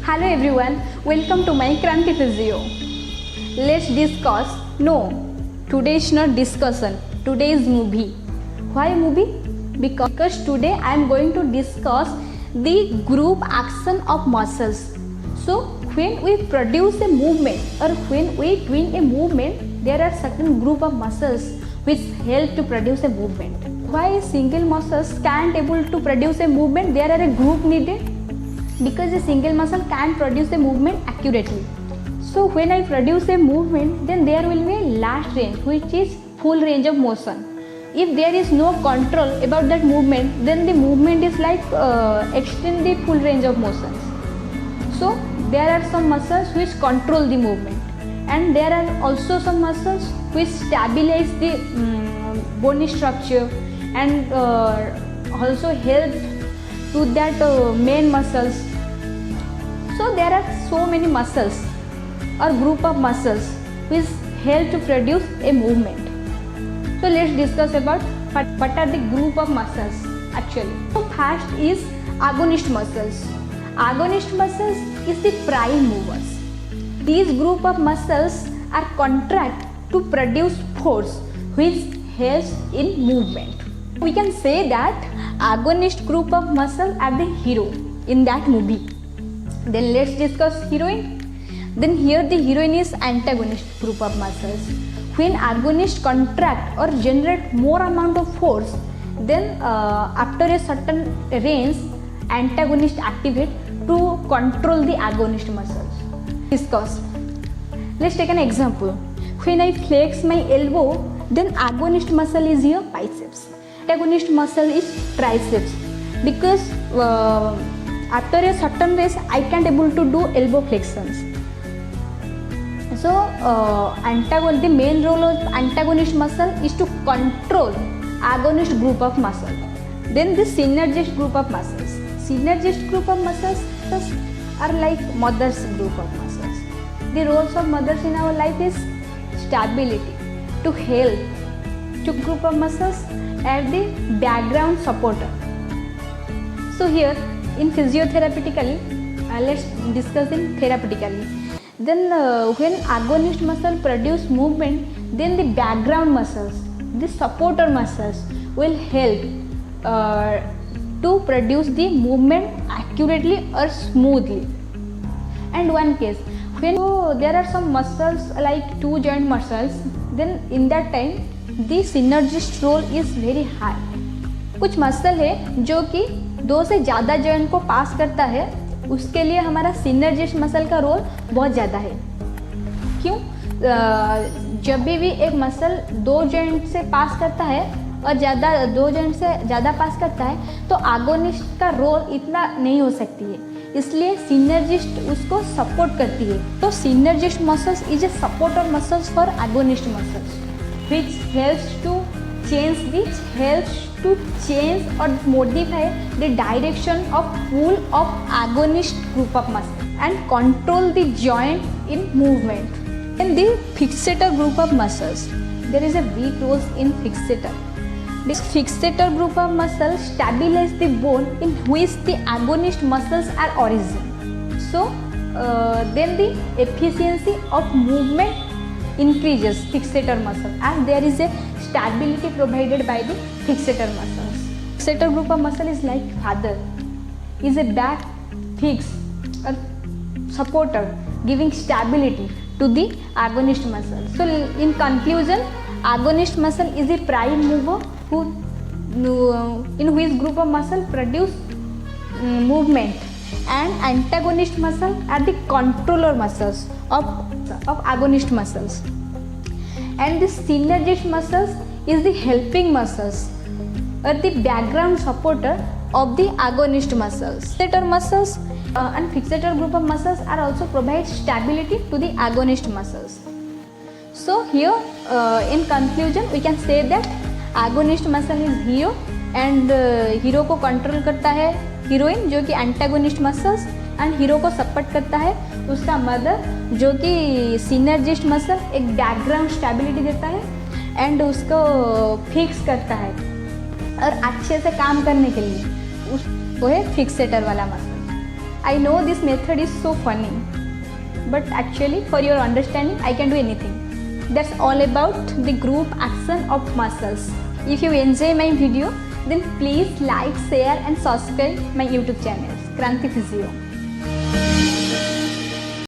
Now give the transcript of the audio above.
Hello everyone, welcome to my Kranti Physio. Let's discuss. No, today is not discussion. Today is movie. Why movie? Because today I am going to discuss the group action of muscles. So when we produce a movement or when we doing a movement, there are certain group of muscles which help to produce a movement. Why single muscles can't able to produce a movement? There are a group needed because a single muscle can't produce a movement accurately. So when I produce a movement, then there will be a last range which is full range of motion. If there is no control about that movement, then the movement is like extend the full range of motions. So there are some muscles which control the movement, and there are also some muscles which stabilize the bony structure and also help to that main muscles. So there are so many muscles or group of muscles which help to produce a movement. So let's discuss about what are the group of muscles actually. So first is agonist muscles. Agonist muscles is the prime movers. These group of muscles are contract to produce force which helps in movement. We can say that agonist group of muscle are the hero in that movie. Then let's discuss heroine. Then here the heroine is antagonist group of muscles. When agonist contract or generate more amount of force, then after a certain range, antagonist activate to control the agonist muscles. Discuss. Let's take an example. When I flex my elbow, then agonist muscle is here biceps. Antagonist muscle is triceps, because after a certain range I can't able to do elbow flexions. So the main role of antagonist muscle is to control agonist group of muscle. Then the synergist group of muscles. Synergist group of muscles are like mother's group of muscles. The roles of mothers in our life is stability, to help. Two group of muscles are the background supporter. So here in physiotherapeutically, let's discuss in therapeutically. Then when agonist muscle produce movement, then the background muscles, the supporter muscles will help to produce the movement accurately or smoothly. And one case, when there are some muscles like two joint muscles, then in that time the synergist role is very high. कुछ muscle है जो कि दो से ज़्यादा joint को पास करता है, उसके लिए हमारा सिनर्जिस्ट मसल का रोल बहुत ज़्यादा है. क्यों? जब भी एक मसल दो जॉइंट से पास करता है और दो जॉइंट से ज़्यादा पास करता है, तो आगोनिस्ट का रोल इतना नहीं हो सकती है, इसलिए सिनर्जिस्ट उसको सपोर्ट करती है. तो synergist muscles is a supporter muscles for agonist muscles which helps to change or modify the direction of pull of agonist group of muscle and control the joint in movement. In the fixator group of muscles, there is a weak role in fixator. This fixator group of muscles stabilize the bone in which the agonist muscles are origin. So then the efficiency of movement increases fixator muscle as there is a stability provided by the fixator muscles. Fixator group of muscle is like father, is a back fix or supporter giving stability to the agonist muscle. So in conclusion, agonist muscle is a prime mover in which group of muscle produce movement, and antagonist muscle are the controller muscles of agonist muscles, and the synergist muscles is the helping muscles or the background supporter of the agonist muscles. Fixator muscles and fixator group of muscles are also provide stability to the agonist muscles. So here in conclusion we can say that agonist muscle is hero, and hero को control करता है heroine जो कि antagonist muscles, and hero को support करता है उसका mother जो कि सिनर्जिस्ट मसल एक बैकग्राउंड स्टेबिलिटी देता है एंड उसको फिक्स करता है और अच्छे से काम करने के लिए वो है फिक्सेटर वाला muscle. I know this method is so funny, but actually for your understanding I can do anything. That's all about the group action of muscles. If you enjoy my video, then please like, share and subscribe my YouTube channel, Kranti Physio.